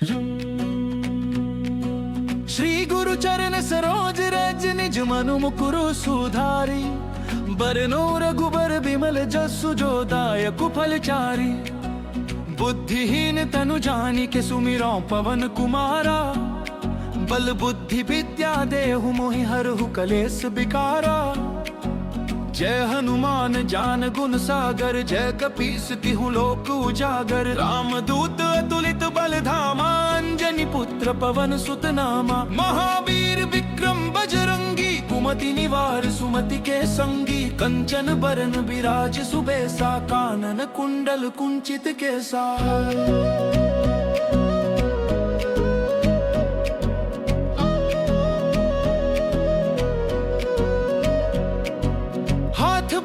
श्री गुरु चरण सरोज रज निज मनु मुकुरु सुधारी, बरनो रघुबर बिमल जसु जो दायक फलचारी। बुद्धिहीन तनु जानी के सुमिरो पवन कुमारा, बल बुद्धि विद्या देहु मोहि हरहु कलेस बिकारा। जय हनुमान ज्ञान गुण सागर, जय कपीस तिहु लोक उजागर। राम दूत अतुलित बल धामा, अंजनी पुत्र पवन सुत नामा। महावीर विक्रम बजरंगी, कुमति निवार सुमति के संगी। कंचन बरन बिराज सुबेसा, कानन कुंडल कुंचित केसा।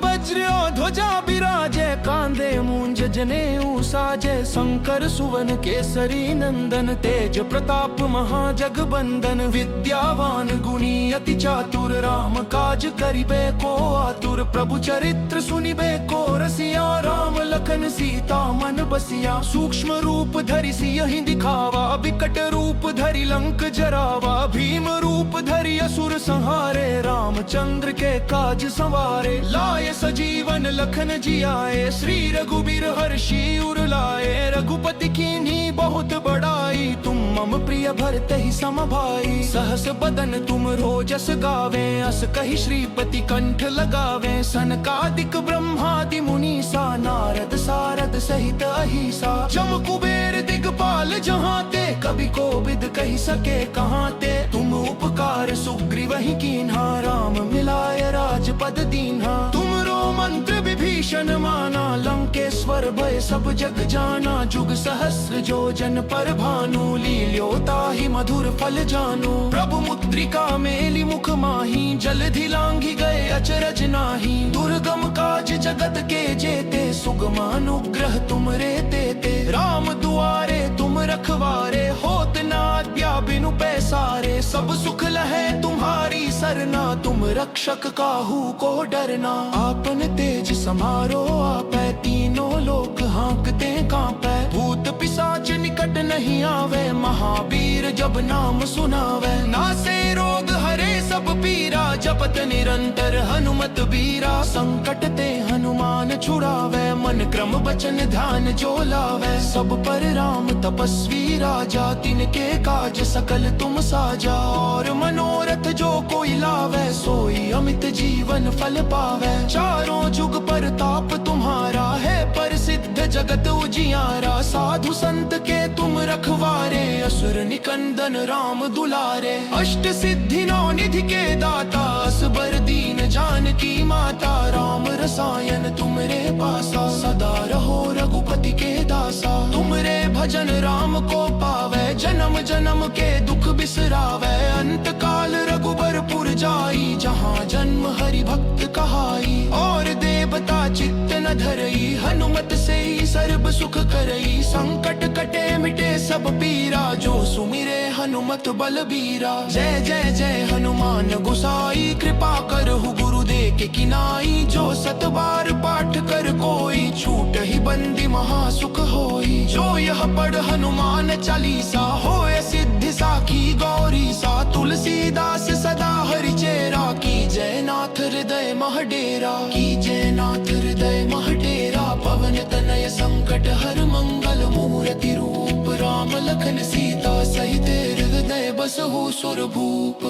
वज्र ध्वजा विराजे, कांधे मूंज जनेऊ साजे। शंकर सुवन केसरी नंदन, तेज प्रताप महाजगबंदन। विद्यावान गुणी अति चातुर, राम काज करिबे को आतुर। प्रभु चरित्र सुनिबे को रसिया, राम लखन सीता मन बसिया। सूक्ष्म रूप धरि सियहि दिखावा, विकट रूप धरि लंक जरावा। भीम रूप धरि असुर संहारे, रामचंद्र के काज संवारे। लाए सजीवन लखन जियाए, श्री रघुबीर हर्षि उर लाए। रघुपति कीन्ही बहुत बड़ाई, तुम मम प्रिय भरत ही सम भाई। सहस बदन तुम रोजस गावे, अस कहि श्रीपति कंठ लगावे। सनकादिक ब्रह्मादि मुनीसा, नारद सारद सहित अहिसा। जम कुबेर दिगपाल जहाते, कवि कोविद कहि सके कहाते। तुम उपकार सुग्रीव ही कीन्हा, राम मिलाय राजपद दीन्हा। तुमरो मंत्र विभीषण माना, लंकेश्वर भय सब जग जाना। जुग सहस्र जो जन पर भानु, लील्योताहि मधुर फल जानु। प्रभु मुद्रिका मेलि मुख माही, जलधि लांघि गए अचरज नाही। दुर्गम काज जगत के जेते, सुगमानुग्रह तुम रे तेते। राम दुआरे तुम रखवारे, होत न आज्ञा बिनु पैसारे। सब सुख लहे तुम्हारी सरना, तुम रक्षक काहू को डरना। आपन तेज समारो आपै, तीनों लोक हाँकते कांपै। भूत पिशाच निकट नहीं आवे, महावीर जब नाम सुनावे। नासे रोग हरे सब पीरा, जपत निरंतर हनुमत बीरा। संकट ते हनुमान छुड़ावे, मन क्रम वचन ध्यान जो लावे। सब पर राम तपस्वी राजा, तिनके काज सकल तुम साजा। और मनोरथ जो कोई लावे, सोई अमित जीवन फल पावे। चारों जुग परताप तुम्हारा है, प्रसिद्ध जगत उजियारा। साधु संत के तुम रखवारे, असुर निकंदन राम दुलारे। अष्ट सिद्धि नौ निधि के दाता, असबर दीन जानकी माता। राम रसायन तुमरे पासा, सदा रहो रघुपति के दासा। तुमरे भजन राम को पावे, जन्म जन्म के दुख बिसरावे। अंत काल रघुबरपुर जाई, जहाँ जन्म हरि भक्त कहाई। और देवता चित्त न धरई, हनुमत से ही सर्व सुख करई। संकट कटे मिटे सब पीरा, जो सुमिरे हनुमत बलबीरा। जय जय जय हनुमान गोसाई, कृपा करहु गुरुदेव के किनाई। जो सत बार पाठ कर कोई, छूट ही बंदी महासुख होई। जो यह पढ़ हनुमान चालीसा, होए सिद्धि साखी गौरी सा। तुलसीदास सदा हरि चेरा, की जय नाथ हृदय महडेरा। की जय नाथ हृदय महडेरा। पवन तनय संकट हर मंगल, मूर्ति रूप राम लखन सीता। सहित हृदय बसहु सुरभूप।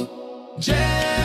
जय